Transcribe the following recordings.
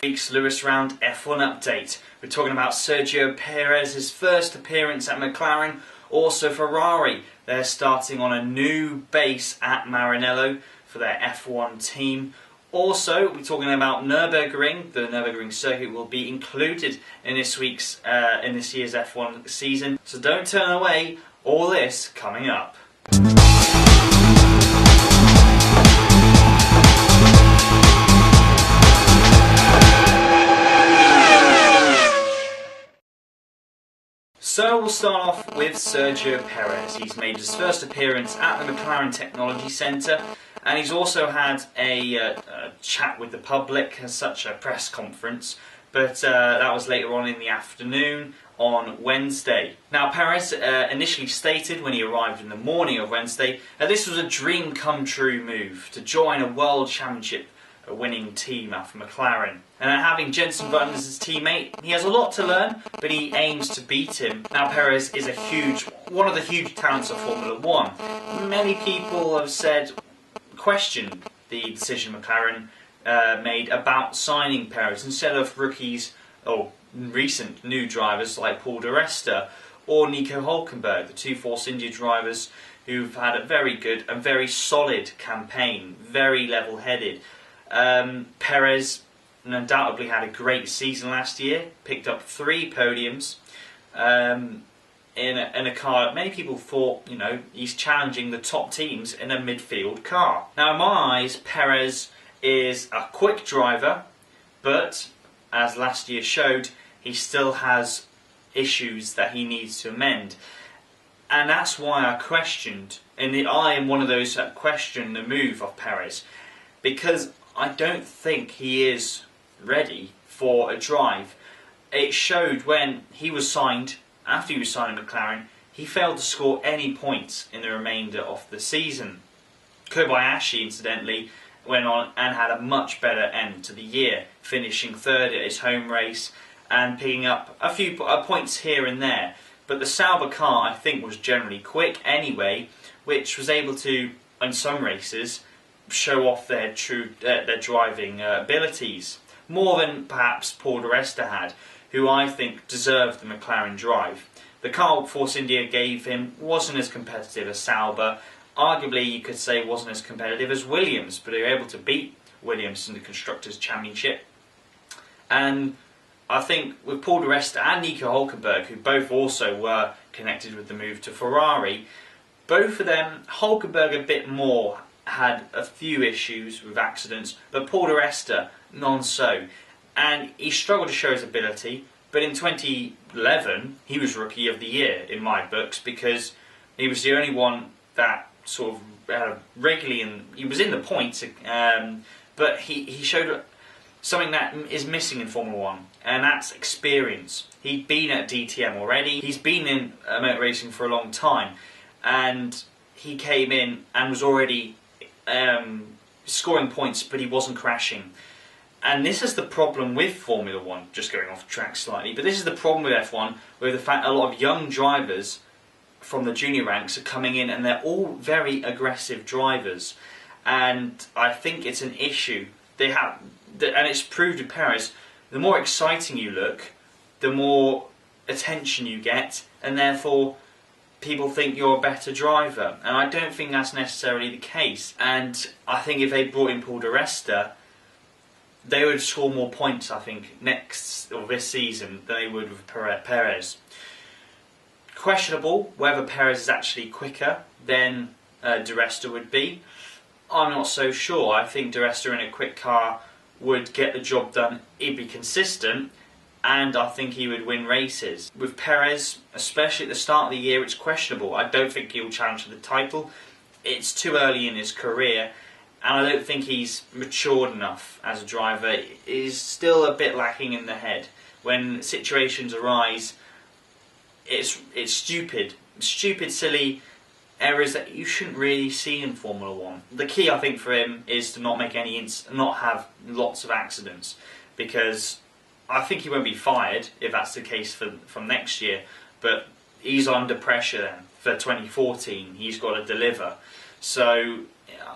Week's Lewis Round F1 update. We're talking about Sergio Perez's first appearance at McLaren, also Ferrari. They're starting on a new base at Maranello for their F1 team. Also, we're talking about Nurburgring. The Nurburgring circuit will be included in this year's F1 season. So don't turn away. All this coming up. So we'll start off with Sergio Perez. He's made his first appearance at the McLaren Technology Centre, and he's also had a chat with the public as such, a press conference, but that was later on in the afternoon on Wednesday. Now, Perez initially stated when he arrived in the morning of Wednesday that this was a dream come true move to join a World Championship winning team after McLaren. And having Jenson Button as his teammate, he has a lot to learn, but he aims to beat him. Now, Perez is one of the huge talents of Formula 1. Many people have questioned the decision McLaren made about signing Perez instead of rookies or recent new drivers like Paul di Resta or Nico Hülkenberg, the two Force India drivers who've had a very good and very solid campaign, very level-headed. Perez undoubtedly had a great season last year, picked up 3 podiums in a car that many people thought, he's challenging the top teams in a midfield car. Now, in my eyes, Perez is a quick driver, but as last year showed, he still has issues that he needs to amend. And that's why I questioned, and I am one of those that question the move of Perez, because I don't think he is ready for a drive. It showed when he was signed, after he was signed at McLaren, he failed to score any points in the remainder of the season. Kobayashi, incidentally, went on and had a much better end to the year, finishing 3rd at his home race and picking up a few points here and there. But the Sauber car, I think, was generally quick anyway, which was able to, in some races, show off their driving abilities, more than perhaps Paul di Resta had, who I think deserved the McLaren drive. The car Force India gave him wasn't as competitive as Sauber. Arguably, you could say wasn't as competitive as Williams, but they were able to beat Williams in the Constructors' Championship. And I think with Paul di Resta and Nico Hülkenberg, who both also were connected with the move to Ferrari, both of them, Hülkenberg a bit more, had a few issues with accidents, but Paul di Resta, none so. And he struggled to show his ability, but in 2011, he was Rookie of the Year in my books, because he was the only one that sort of regularly, he was in the points, but he showed something that is missing in Formula 1, and that's experience. He'd been at DTM already, he's been in motor racing for a long time, and he came in and was already scoring points, but he wasn't crashing. And this is the problem with Formula 1, just going off track slightly, but this is the problem with F1, with the fact a lot of young drivers from the junior ranks are coming in and they're all very aggressive drivers. And I think it's an issue. And it's proved with Perez, the more exciting you look, the more attention you get, and therefore people think you're a better driver, and I don't think that's necessarily the case. And I think if they brought in Paul di Resta, they would score more points, I think, this season than they would with Perez. Questionable whether Perez is actually quicker than di Resta would be. I'm not so sure. I think di Resta in a quick car would get the job done, he'd be consistent, and I think he would win races. With Perez, especially at the start of the year, it's questionable. I don't think he'll challenge for the title. It's too early in his career, and I don't think he's matured enough as a driver. He's still a bit lacking in the head. When situations arise, it's stupid, silly errors that you shouldn't really see in Formula 1. The key, I think, for him is to not make not have lots of accidents, because I think he won't be fired if that's the case from next year, but he's under pressure then for 2014. He's got to deliver. So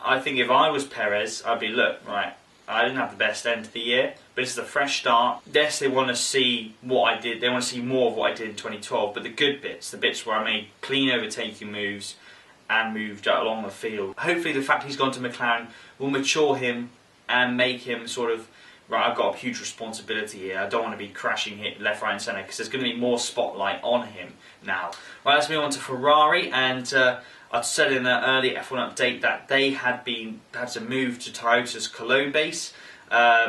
I think if I was Perez, I'd be, look, right, I didn't have the best end of the year, but but it's a fresh start. Yes, they want to see what I did. They want to see more of what I did in 2012, but the good bits, the bits where I made clean overtaking moves and moved along the field. Hopefully the fact he's gone to McLaren will mature him and make him sort of, right, I've got a huge responsibility here. I don't want to be crashing hit left, right and centre, because there's going to be more spotlight on him now. Right, let's move on to Ferrari, and I'd said in an early F1 update that they had to move to Toyota's Cologne base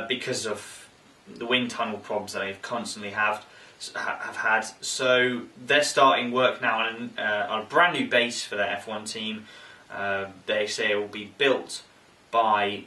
because of the wind tunnel problems that they've constantly have had. So they're starting work now on a brand new base for their F1 team. They say it will be built by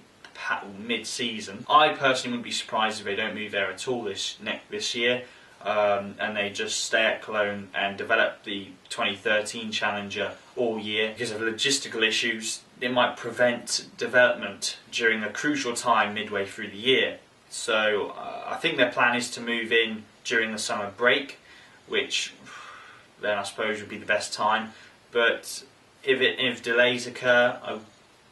mid-season. I personally wouldn't be surprised if they don't move there at all this year, and they just stay at Cologne and develop the 2013 Challenger all year. Because of logistical issues, it might prevent development during a crucial time midway through the year. So I think their plan is to move in during the summer break, which then I suppose would be the best time. But if delays occur,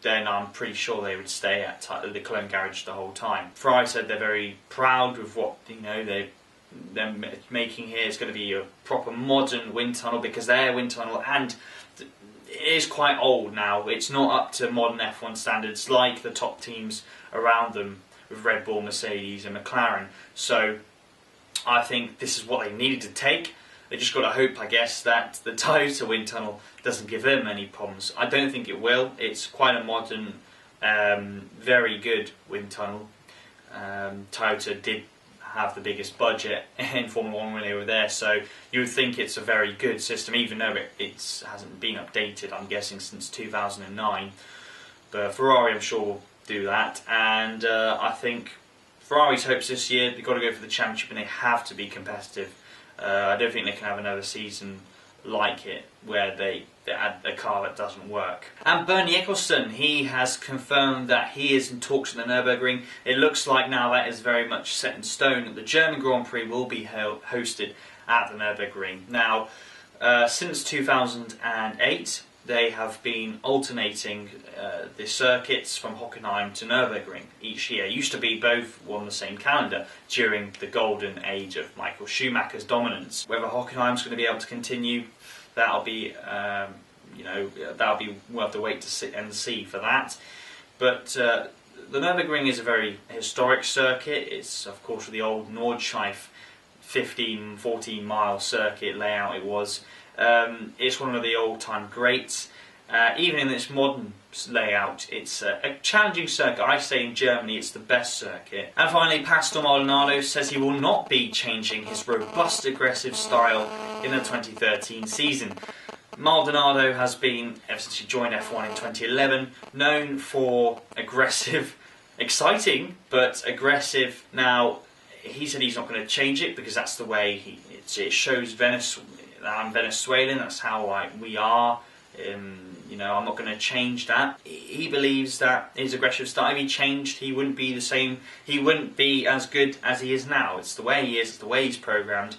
then I'm pretty sure they would stay at the Cologne garage the whole time. Ferrari said they're very proud of what they're making here. It's going to be a proper modern wind tunnel, because their wind tunnel and it is quite old now. It's not up to modern F1 standards like the top teams around them with Red Bull, Mercedes and McLaren. So I think this is what they needed to take. They just got to hope, I guess, that the Toyota wind tunnel doesn't give them any problems. I don't think it will. It's quite a modern, very good wind tunnel. Toyota did have the biggest budget in Formula 1 when they were there, so you would think it's a very good system, even though it hasn't been updated, I'm guessing, since 2009. But Ferrari, I'm sure, will do that. And I think Ferrari's hopes this year, they've got to go for the championship and they have to be competitive. I don't think they can have another season like it where they add a car that doesn't work. And Bernie Ecclestone, he has confirmed that he is in talks with the Nurburgring. It looks like now that is very much set in stone, that the German Grand Prix will be hosted at the Nurburgring. Now, since 2008, they have been alternating the circuits from Hockenheim to Nurburgring each year. It used to be both on the same calendar during the golden age of Michael Schumacher's dominance. Whether Hockenheim's going to be able to continue, that'll be we'll have to wait to see for that. But the Nurburgring is a very historic circuit. It's of course the old Nordschleife 14 mile circuit layout it was. It's one of the old-time greats. Even in its modern layout, it's a challenging circuit. I say in Germany it's the best circuit. And finally, Pastor Maldonado says he will not be changing his robust, aggressive style in the 2013 season. Maldonado has been, ever since he joined F1 in 2011, known for aggressive, exciting, but aggressive. Now, he said he's not going to change it because that's the way it shows I'm Venezuelan, that's how we are. I'm not going to change that. He believes that his aggressive style, if he changed, he wouldn't be the same. He wouldn't be as good as he is now. It's the way he is, it's the way he's programmed.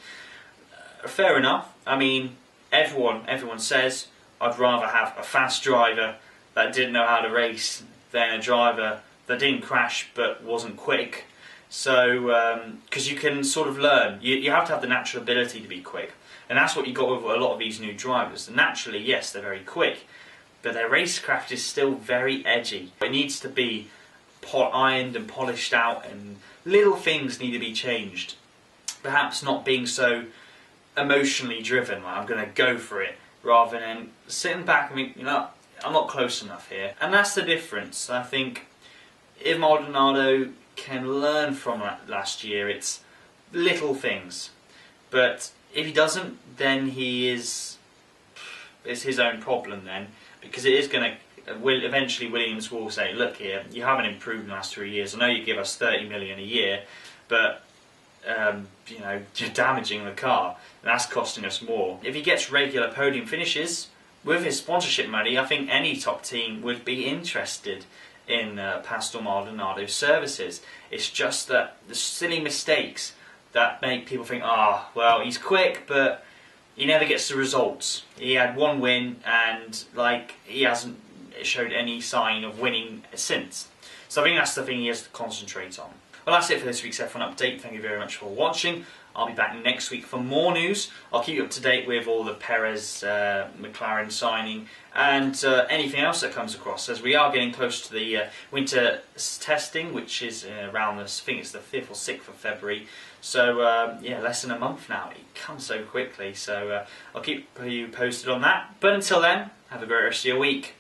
Fair enough. I mean, everyone says, I'd rather have a fast driver that didn't know how to race than a driver that didn't crash but wasn't quick. So, because you can sort of learn. You have to have the natural ability to be quick. And that's what you got with a lot of these new drivers. Naturally, yes, they're very quick, but their racecraft is still very edgy. It needs to be ironed and polished out, and little things need to be changed. Perhaps not being so emotionally driven, like I'm going to go for it, rather than sitting back and think, I'm not close enough here. And that's the difference. I think if Maldonado can learn from last year, it's little things. But if he doesn't, then it's his own problem then, because it is going to, eventually Williams will say, look here, you haven't improved in the last 3 years. I know you give us 30 million a year, but you're damaging the car, and that's costing us more. If he gets regular podium finishes, with his sponsorship money, I think any top team would be interested in Pastor Maldonado's services. It's just that the silly mistakes that make people think, well, he's quick, but he never gets the results. He had one win, and he hasn't showed any sign of winning since. So I think that's the thing he has to concentrate on. Well, that's it for this week's F1 update. Thank you very much for watching. I'll be back next week for more news. I'll keep you up to date with all the Perez McLaren signing and anything else that comes across, as we are getting close to the winter testing, which is around I think it's the 5th or 6th of February. So yeah, less than a month now. It comes so quickly. So I'll keep you posted on that. But until then, have a great rest of your week.